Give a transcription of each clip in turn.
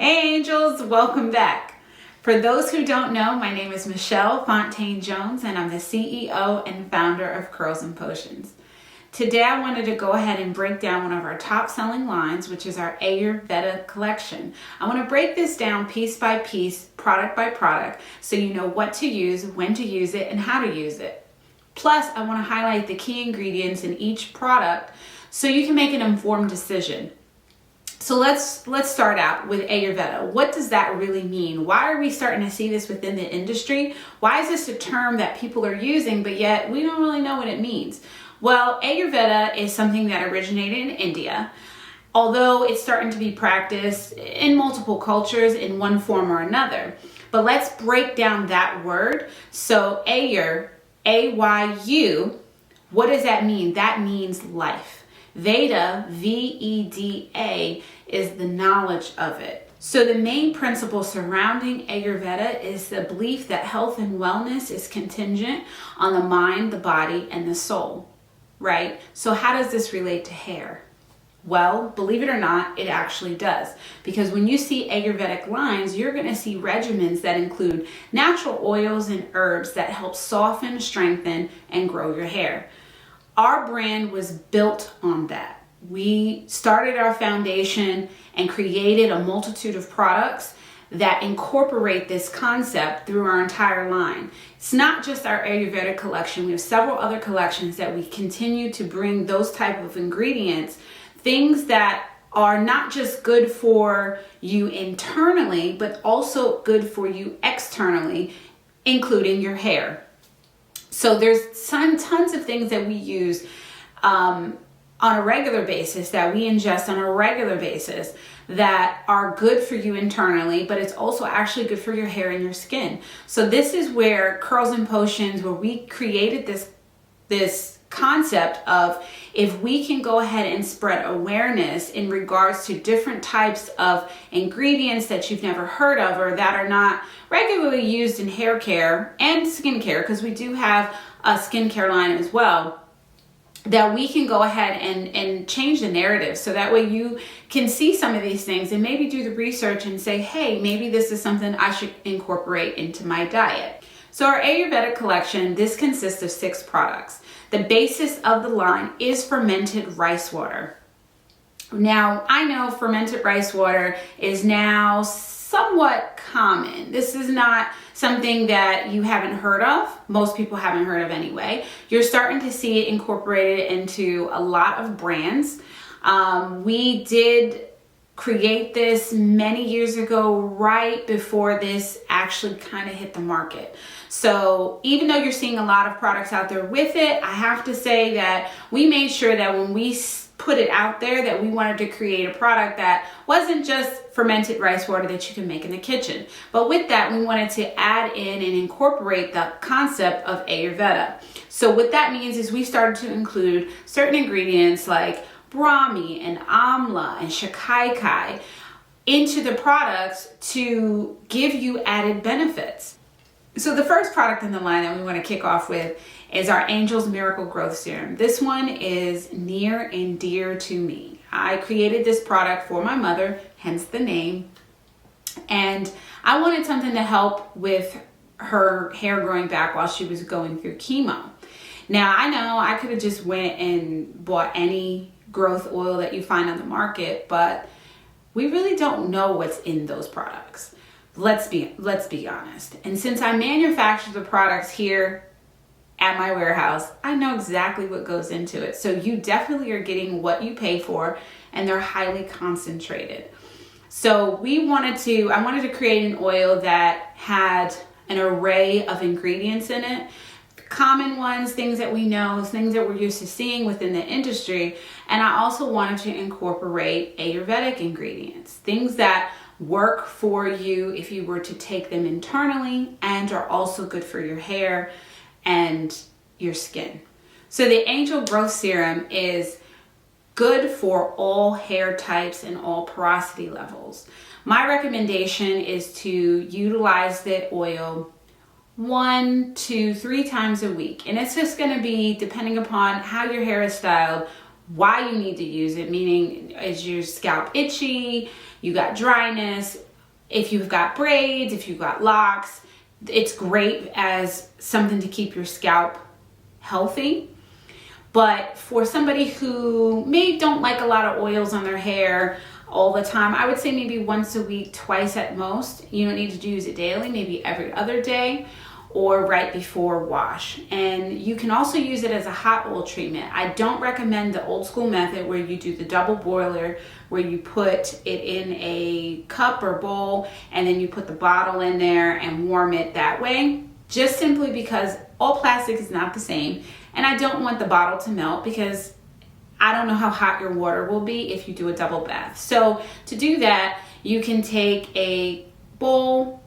Hey angels, welcome back. For those who don't know, my name is Michelle Fontaine Jones and I'm the CEO and founder of Curls and Potions. Today I wanted to go ahead and break down one of our top selling lines, which is our Ayurveda collection. I want to break this down piece by piece, product by product, so you know what to use, when to use it, and how to use it. Plus, I want to highlight the key ingredients in each product so you can make an informed decision. So let's start out with Ayurveda. What does that really mean? Why are we starting to see this within the industry? Why is this a term that people are using, but yet we don't really know what it means? Well, Ayurveda is something that originated in India, although it's starting to be practiced in multiple cultures in one form or another. But let's break down that word. So Ayur, A-Y-U, what does that mean? That means life. Veda, V-E-D-A, is the knowledge of it. So the main principle surrounding Ayurveda is the belief that health and wellness is contingent on the mind, the body, and the soul, right? So how does this relate to hair? Well, believe it or not, it actually does. Because when you see Ayurvedic lines, you're going to see regimens that include natural oils and herbs that help soften, strengthen, and grow your hair. Our brand was built on that. We started our foundation and created a multitude of products that incorporate this concept through our entire line. It's not just our Ayurveda collection. We have several other collections that we continue to bring those type of ingredients, things that are not just good for you internally, but also good for you externally, including your hair. So there's tons of things that we use on a regular basis, that we ingest on a regular basis, that are good for you internally, but it's also actually good for your hair and your skin. So this is where Curls and Potions, where we created this concept of, if we can go ahead and spread awareness in regards to different types of ingredients that you've never heard of or that are not regularly used in hair care and skincare, because we do have a skincare line as well, that we can go ahead and change the narrative so that way you can see some of these things and maybe do the research and say, hey, maybe this is something I should incorporate into my diet. So our Ayurvedic collection, this consists of 6 products. The basis of the line is fermented rice water. Now, I know fermented rice water is now somewhat common. This is not something that you haven't heard of. Most people haven't heard of anyway. You're starting to see it incorporated into a lot of brands. We did create this many years ago, right before this actually kind of hit the market. So even though you're seeing a lot of products out there with it, I have to say that we made sure that when we put it out there, that we wanted to create a product that wasn't just fermented rice water that you can make in the kitchen. But with that, we wanted to add in and incorporate the concept of Ayurveda. So what that means is we started to include certain ingredients like Brahmi and Amla and Shakaikai into the products to give you added benefits. So the first product in the line that we want to kick off with is our Angel's Miracle Growth Serum. This one is near and dear to me. I created this product for my mother, hence the name, and I wanted something to help with her hair growing back while she was going through chemo. Now, I know I could have just went and bought any growth oil that you find on the market, but we really don't know what's in those products. Let's be honest. And since I manufacture the products here at my warehouse, I know exactly what goes into it. So you definitely are getting what you pay for, and they're highly concentrated. So I wanted to create an oil that had an array of ingredients in it. Common ones, things that we know, things that we're used to seeing within the industry. And I also wanted to incorporate Ayurvedic ingredients, things that work for you if you were to take them internally and are also good for your hair and your skin. So the Angel Growth Serum is good for all hair types and all porosity levels. My recommendation is to utilize the oil 1 to 3 times a week. And it's just going to be depending upon how your hair is styled, why you need to use it, meaning is your scalp itchy, you got dryness, if you've got braids, if you've got locks, it's great as something to keep your scalp healthy. But for somebody who maybe don't like a lot of oils on their hair all the time, I would say maybe once a week, twice at most. You don't need to use it daily, maybe every other day or right before wash. And you can also use it as a hot oil treatment. I don't recommend the old school method where you do the double boiler, where you put it in a cup or bowl and then you put the bottle in there and warm it that way, just simply because all plastic is not the same. And I don't want the bottle to melt because I don't know how hot your water will be if you do a double bath. So to do that, you can take a bowl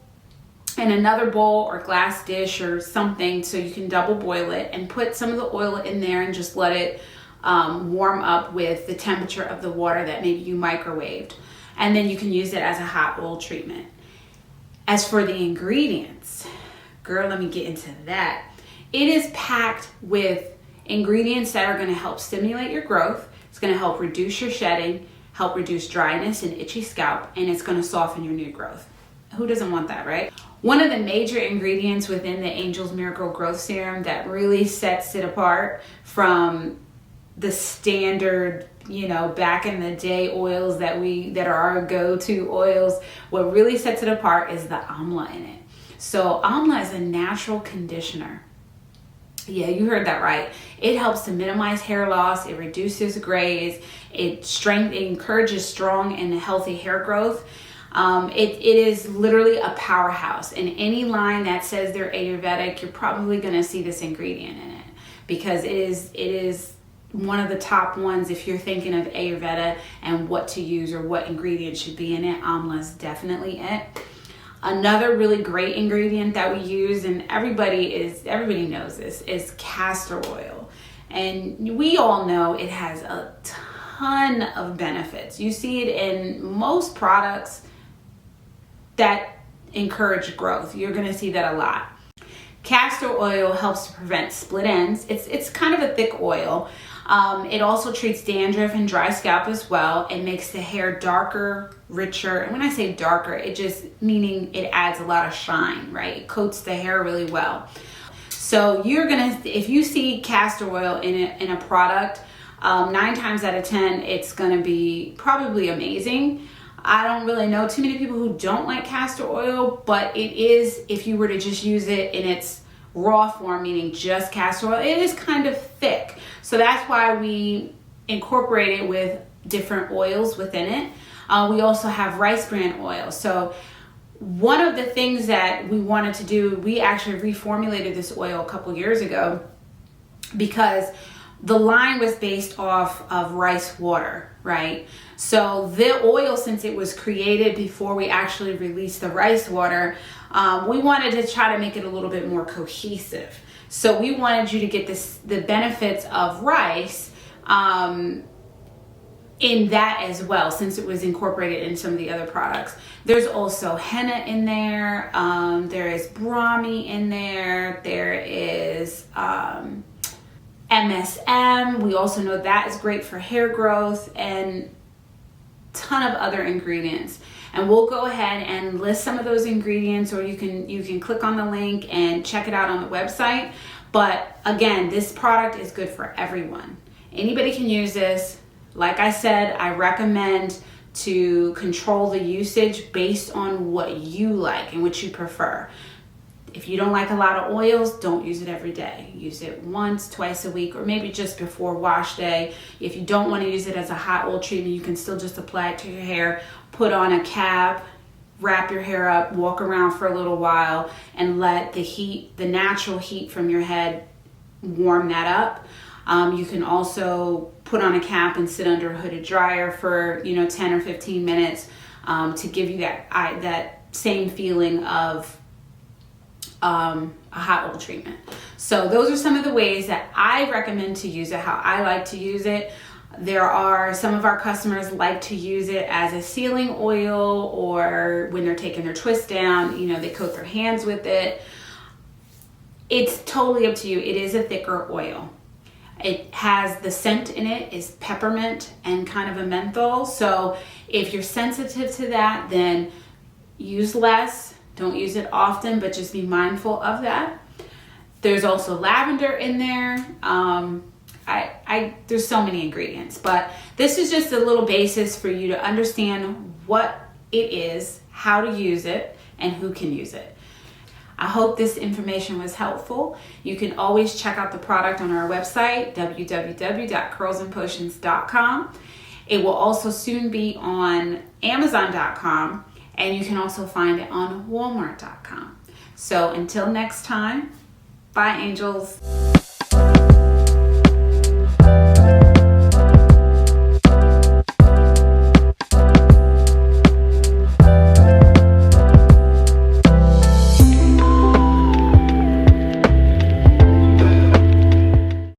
and another bowl or glass dish or something so you can double boil it and put some of the oil in there and just let it warm up with the temperature of the water that maybe you microwaved. And then you can use it as a hot oil treatment. As for the ingredients, girl, let me get into that. It is packed with ingredients that are going to help stimulate your growth. It's going to help reduce your shedding, help reduce dryness and itchy scalp, and it's going to soften your new growth. Who doesn't want that, right? One of the major ingredients within the Angel's Miracle Growth Serum that really sets it apart from the standard, back in the day oils that are our go-to oils, what really sets it apart is the amla in it. So amla is a natural conditioner. Yeah, you heard that right. It helps to minimize hair loss. It reduces grays. It encourages strong and healthy hair growth. It is literally a powerhouse. In any line that says they're Ayurvedic, you're probably going to see this ingredient in it because it is one of the top ones. If you're thinking of Ayurveda and what to use or what ingredients should be in it, amla is definitely it. Another really great ingredient that we use, and everybody knows this, is castor oil. And we all know it has a ton of benefits. You see it in most products that encourage growth. You're going to see that a lot. Castor oil helps to prevent split ends. It's kind of a thick oil. It also treats dandruff and dry scalp as well. It makes the hair darker, richer. And when I say darker, it just meaning it adds a lot of shine, right? It coats the hair really well. So if you see castor oil in a product, 9 times out of 10, it's gonna be probably amazing. I don't really know too many people who don't like castor oil, but it is, if you were to just use it in its raw form, meaning just castor oil, it is kind of thick. So that's why we incorporate it with different oils within it. We also have rice bran oil. So one of the things that we wanted to do, we actually reformulated this oil a couple years ago because the line was based off of rice water, right? So the oil, since it was created before we actually released the rice water, we wanted to try to make it a little bit more cohesive. So we wanted you to get the benefits of rice in that as well, since it was incorporated in some of the other products. There's also henna in there. There is brahmi in there. There is MSM. We also know that is great for hair growth, and ton of other ingredients. And we'll go ahead and list some of those ingredients, or you can click on the link and check it out on the website. But again, this product is good for everyone. Anybody can use this. Like I said, I recommend to control the usage based on what you like and what you prefer. If you don't like a lot of oils, don't use it every day. Use it once, twice a week, or maybe just before wash day. If you don't want to use it as a hot oil treatment, you can still just apply it to your hair, put on a cap, wrap your hair up, walk around for a little while, and let the heat, the natural heat from your head, warm that up. You can also put on a cap and sit under a hooded dryer for 10 or 15 minutes to give you that same feeling of a hot oil treatment. So those are some of the ways that I recommend to use it, how I like to use it. There are some of our customers like to use it as a sealing oil, or when they're taking their twist down, they coat their hands with it. It's totally up to you. It is a thicker oil. It has, the scent in it is peppermint and kind of a menthol. So if you're sensitive to that, then use less. Don't use it often, but just be mindful of that. There's also lavender in there. There's so many ingredients, but this is just a little basis for you to understand what it is, how to use it, and who can use it. I hope this information was helpful. You can always check out the product on our website, www.curlsandpotions.com. It will also soon be on Amazon.com, and you can also find it on Walmart.com. So until next time, bye, angels.